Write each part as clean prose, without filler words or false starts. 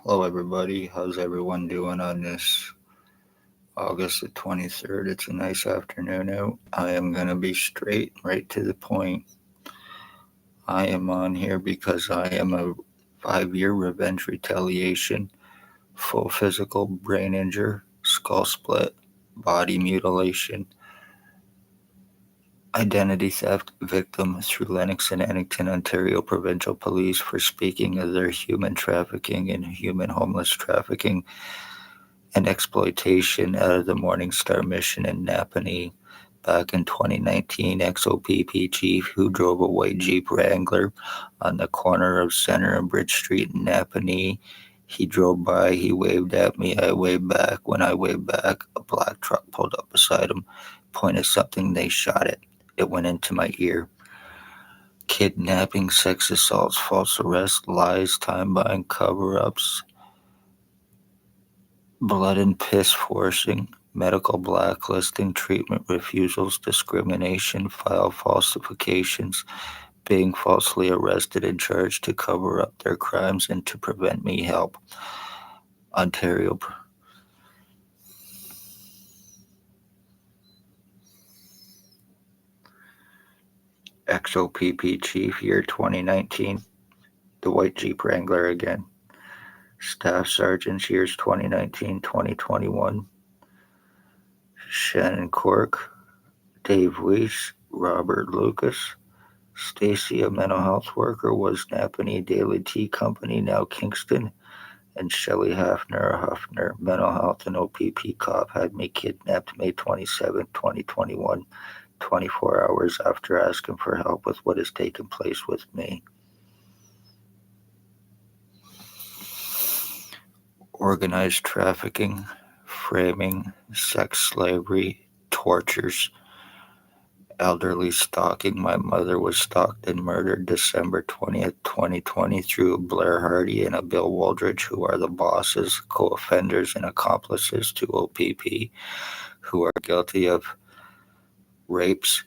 Hello, everybody. How's everyone doing on this August the 23rd? It's a nice afternoon out. I am going to be straight, right to the point. I am on here because I am a 5-year revenge retaliation, full physical brain injury, skull split, body mutilation, identity theft victim through Lennox and Addington, Ontario Provincial Police for speaking of their human trafficking and human homeless trafficking and exploitation out of the Morning Star mission in Napanee back in 2019. O.p.p chief who drove a white Jeep Wrangler on the corner of Center and Bridge Street in Napanee. He drove by, he waved at me, I waved back. When I waved back, a black truck pulled up beside him, pointed something, they shot it. It went into my ear. Kidnapping, sex assaults, false arrest, lies, time buying, cover ups, blood and piss forcing, medical blacklisting, treatment refusals, discrimination, file falsifications, being falsely arrested and charged to cover up their crimes and to prevent me help. Ontario O.p.p chief, year 2019, the white Jeep Wrangler again. Staff sergeants, years 2019, 2021. Shannon Cork, Dave Weiss, Robert Lucas. Stacy, a mental health worker, was Napanee Daily Tea Company, now Kingston. And Shelley Hafner, mental health and O.p.p cop, had me kidnapped May 27, 2021, 24 hours after asking for help with what has taken place with me. Organized trafficking, framing, sex slavery, tortures, elderly stalking. My mother was stalked and murdered December 20th, 2020 through Blair Hardy and a Bill Waldridge, who are the bosses, co-offenders, and accomplices to O.p.p, who are guilty of rapes,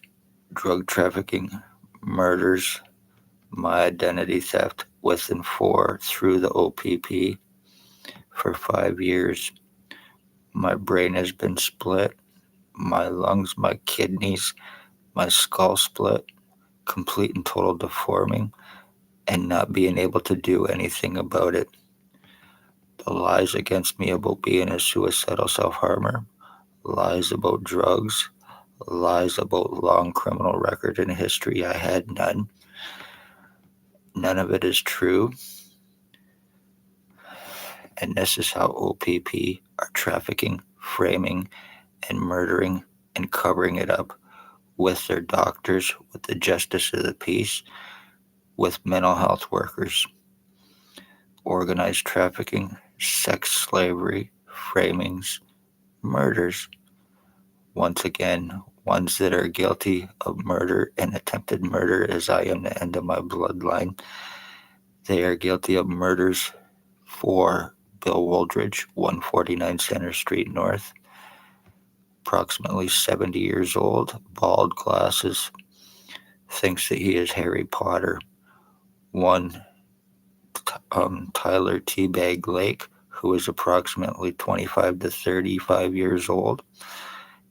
drug trafficking, murders, my identity theft with and for through the O.p.p for 5 years. My brain has been split, my lungs, my kidneys, my skull split, complete and total deforming, and not being able to do anything about it. The lies against me about being a suicidal self-harmer, lies about drugs, lies about long criminal record and history. I had none. None of it is true. And this is how O.p.p are trafficking, framing, and murdering and covering it up with their doctors, with the justice of the peace, with mental health workers. Organized trafficking, sex slavery, framings, murders. Once again, ones that are guilty of murder and attempted murder, as I am the end of my bloodline. They are guilty of murders for Bill Waldridge, 149 Center Street North, approximately 70 years old, bald, glasses, thinks that he is Harry Potter. One, Tyler Teabag Lake, who is approximately 25 to 35 years old.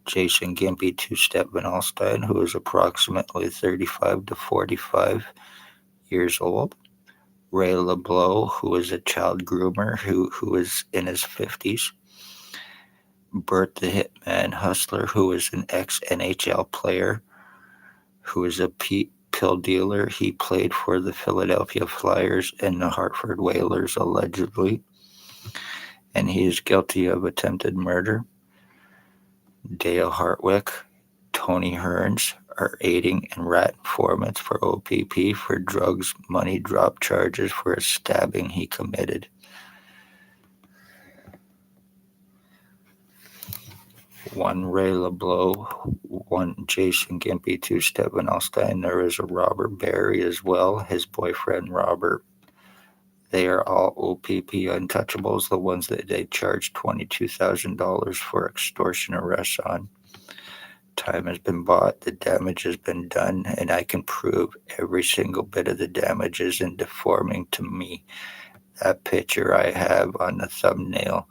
Jason Gimpy Two-Step Van Alstyne, who is approximately 35 to 45 years old. Ray LeBlanc, who is a child groomer who is in his 50s. Bert the Hitman Hustler, who is an ex-NHL player, who is a pill dealer. He played for the Philadelphia Flyers and the Hartford Whalers, allegedly, and he is guilty of attempted murder. Dale Hartwick, Tony Hearns are aiding and rat informants for O.p.p for drugs money drop charges for a stabbing he committed. One Ray LeBlanc, one Jason Gimpy, Two-Step Van Alstyne. There is a Robert Barry as well, his boyfriend Robert. They are all O.p.p untouchables, the ones that they charged $22,000 for extortion arrests on. Time has been bought, the damage has been done, and I can prove every single bit of the damages and deforming to me. That picture I have on the thumbnail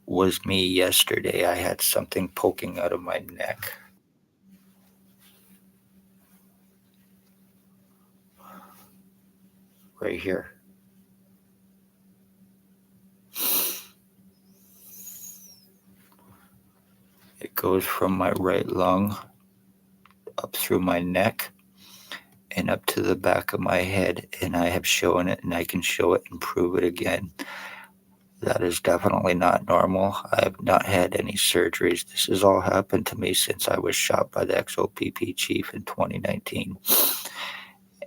was me yesterday. I had something poking out of my neck. Right here. It goes from my right lung up through my neck and up to the back of my head, and I have shown it and I can show it and prove it again. That is definitely not normal. I have not had any surgeries. This has all happened to me since I was shot by the ex-O.p.p chief in 2019.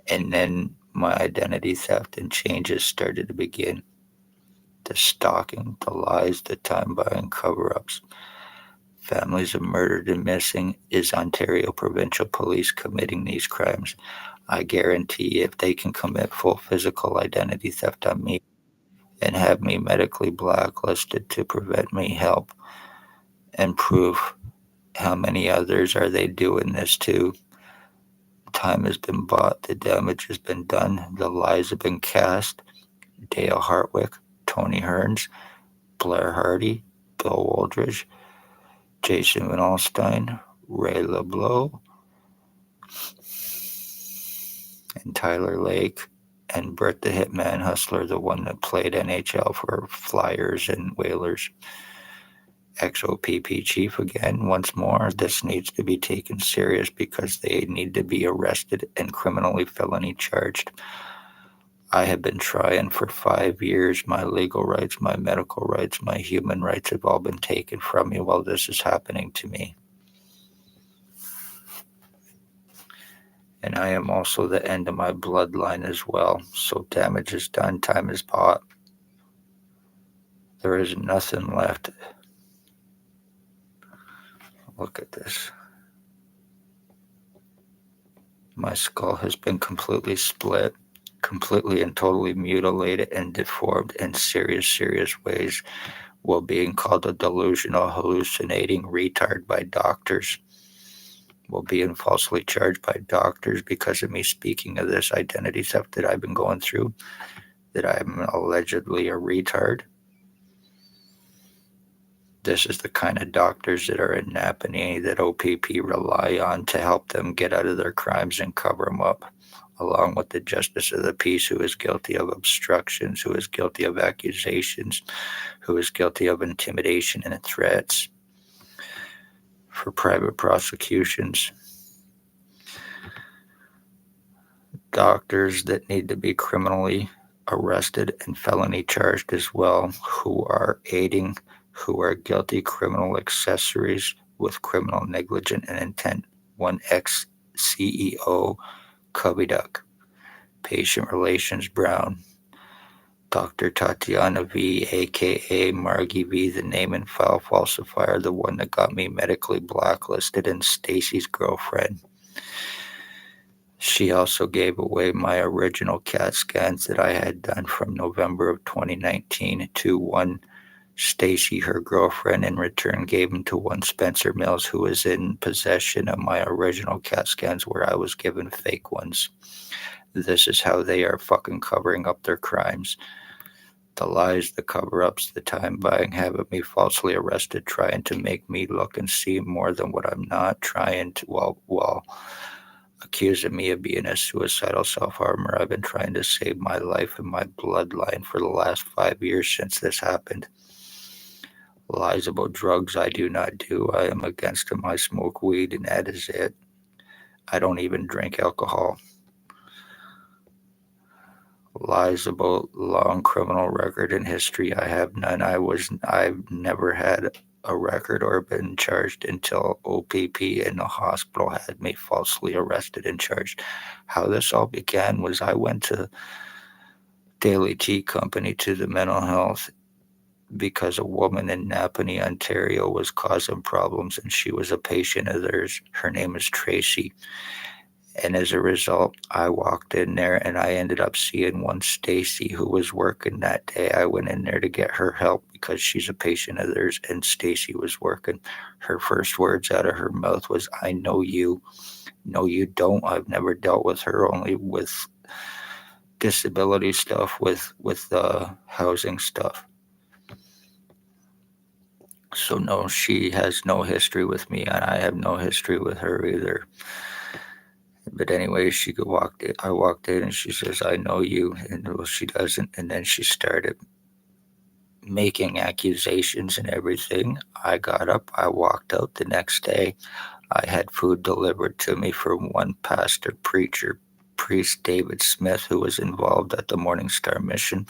And then my identity theft and changes started to begin. The stalking, the lies, the time buying cover ups. Families of murdered and missing. Is Ontario Provincial Police committing these crimes? I guarantee if they can commit full physical identity theft on me and have me medically blacklisted to prevent me help and prove how many others are they doing this to. Time has been bought, the damage has been done, the lies have been cast. Dale Hartwick, Tony Hearns, Blair Hardy, Bill Wooldridge, Jason Van Alstyne, Ray LeBlanc, and Tyler Lake, and Brett the Hitman Hustler, the one that played NHL for Flyers and Whalers. Ex-O.p.p chief again, once more. This needs to be taken serious because they need to be arrested and criminally felony charged. I have been trying for 5 years. My legal rights, my medical rights, my human rights have all been taken from me while this is happening to me. And I am also the end of my bloodline as well. So damage is done, time is bought. There is nothing left. Look at this. My skull has been completely split, completely and totally mutilated and deformed in serious ways, while being called a delusional, hallucinating retard by doctors, while being falsely charged by doctors because of me speaking of this identity theft that I've been going through, that I'm allegedly a retard. This is the kind of doctors that are in Napanee that O.p.p rely on to help them get out of their crimes and cover them up, along with the justice of the peace, who is guilty of obstructions, who is guilty of accusations, who is guilty of intimidation and threats for private prosecutions. Doctors that need to be criminally arrested and felony charged as well, who are aiding, who are guilty criminal accessories with criminal negligence and intent. One ex-CEO, Cubby Duck. Patient Relations Brown. Dr. Tatiana V, a.k.a. Margie V, the name and file falsifier, the one that got me medically blacklisted, and Stacy's girlfriend. She also gave away my original CAT scans that I had done from November of 2019 to one Stacy, her girlfriend, in return gave them to one Spencer Mills, who was in possession of my original CAT scans where I was given fake ones. This is how they are fucking covering up their crimes. The lies, the cover-ups, the time buying, having me falsely arrested, trying to make me look and seem more than what I'm not, trying to, while accusing me of being a suicidal self-harmer. I've been trying to save my life and my bloodline for the last 5 years since this happened. Lies about drugs I do not do. I am against them. I smoke weed and that is it. I don't even drink alcohol. Lies about long criminal record and history. I have none. I've never had a record or been charged until O.p.p in the hospital had me falsely arrested and charged. How this all began was I went to Daily Tea Company to the mental health because a woman in Napanee, Ontario was causing problems and she was a patient of theirs. Her name is Tracy. And as a result, I walked in there and I ended up seeing one Stacy who was working that day. I went in there to get her help because she's a patient of theirs, and Stacy was working. Her first words out of her mouth was, "I know you." "No, you don't. I've never dealt with her, only with disability stuff with housing stuff. So no, she has no history with me, and I have no history with her either. But anyway, she walked in. I walked in, and she says, "I know you," and well, she doesn't. And then she started making accusations and everything. I got up. I walked out the next day. I had food delivered to me from one pastor, preacher, priest David Smith, who was involved at the Morning Star Mission.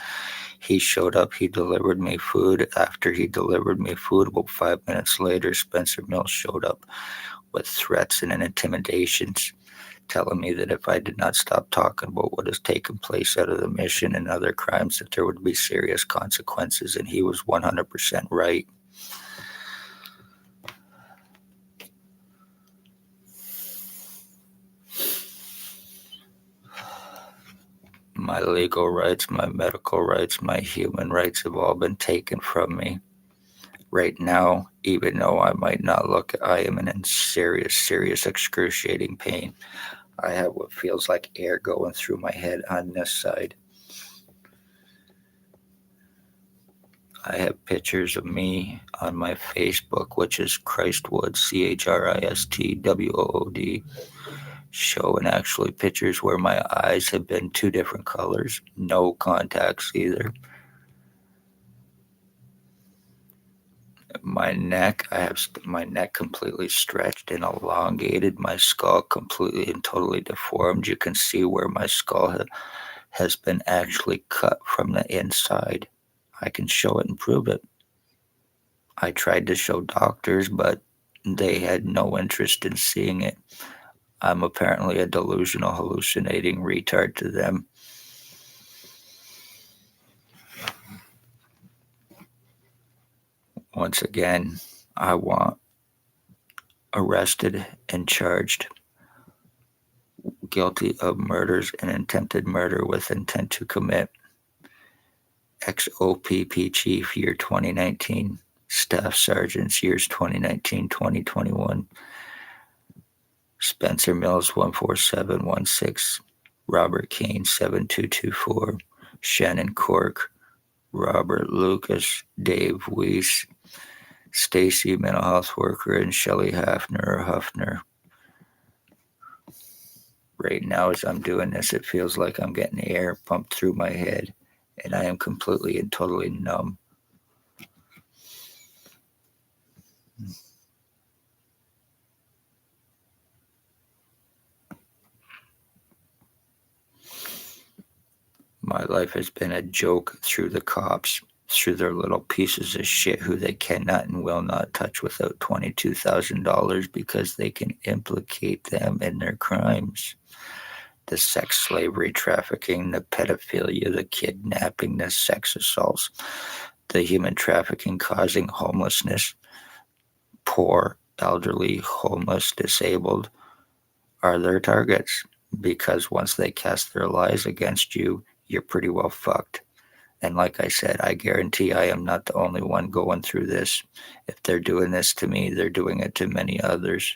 He showed up. He delivered me food. After he delivered me food, about 5 minutes later, Spencer Mills showed up with threats and intimidations, telling me that if I did not stop talking about what has taken place out of the mission and other crimes, that there would be serious consequences, and he was 100% right. My legal rights, my medical rights, my human rights have all been taken from me. Right now, even though I might not look, I am in serious, excruciating pain. I have what feels like air going through my head on this side. I have pictures of me on my Facebook, which is Christwood, ChristWood, showing actually pictures where my eyes have been two different colors, no contacts either. My neck, I have my neck completely stretched and elongated, my skull completely and totally deformed. You can see where my skull has been actually cut from the inside. I can show it and prove it. I tried to show doctors, but they had no interest in seeing it. I'm apparently a delusional, hallucinating retard to them. Once again, I want arrested and charged guilty of murders and attempted murder with intent to commit. Ex-O.p.p chief, year 2019. Staff sergeants, years 2019-2021. Spencer Mills, 14716. Robert Kane, 7224. Shannon Cork. Robert Lucas. Dave Weiss. Stacy, mental health worker, and Shelley Huffner. Right now, as I'm doing this, it feels like I'm getting air pumped through my head, and I am completely and totally numb. My life has been a joke through the cops, through their little pieces of shit who they cannot and will not touch without $22,000 because they can implicate them in their crimes. The sex slavery trafficking, the pedophilia, the kidnapping, the sex assaults, the human trafficking causing homelessness, poor, elderly, homeless, disabled, are their targets. Because once they cast their lies against you, you're pretty well fucked. And like I said, I guarantee I am not the only one going through this. If they're doing this to me, they're doing it to many others.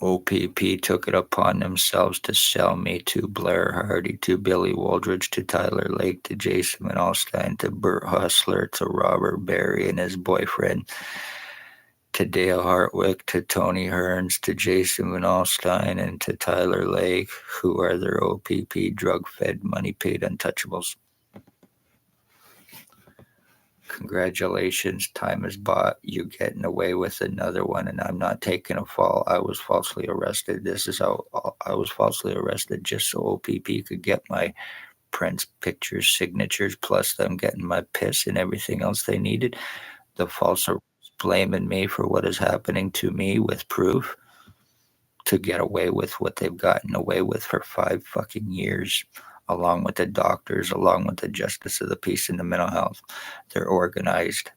O.p.p took it upon themselves to sell me to Blair Hardy, to Billy Wooldridge, to Tyler Lake, to Jason Alstein, to Bert Hustler, to Robert Barry and his boyfriend, to Dale Hartwick, to Tony Hearns, to Jason Alstein, and to Tyler Lake, who are their O.p.p drug-fed, money-paid untouchables. Congratulations, time is bought. You're getting away with another one, and I'm not taking a fall. I was falsely arrested. This is how I was falsely arrested, just so O.p.p could get my prints, pictures, signatures, plus them getting my piss and everything else they needed. The false arrest blaming me for what is happening to me with proof to get away with what they've gotten away with for 5 fucking years, along with the doctors, along with the justice of the peace and the mental health. They're organized,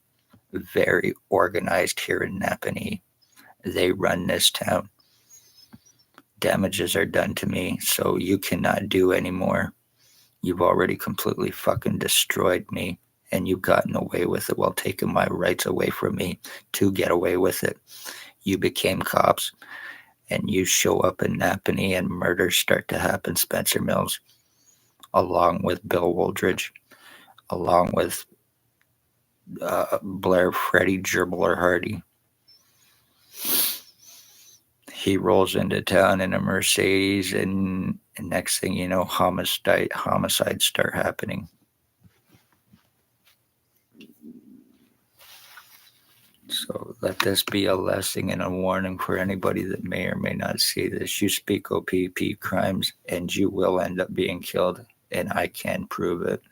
very organized here in Napanee. They run this town. Damages are done to me, so you cannot do anymore. You've already completely fucking destroyed me, and you've gotten away with it while taking my rights away from me to get away with it. You became cops, and you show up in Napanee, and murders start to happen, Spencer Mills, along with Bill Woldridge, along with Blair Freddie Gerbler Hardy. He rolls into town in a Mercedes, and next thing you know, homicides start happening. So let this be a lesson and a warning for anybody that may or may not see this. You speak O.p.p crimes, and you will end up being killed, and I can prove it.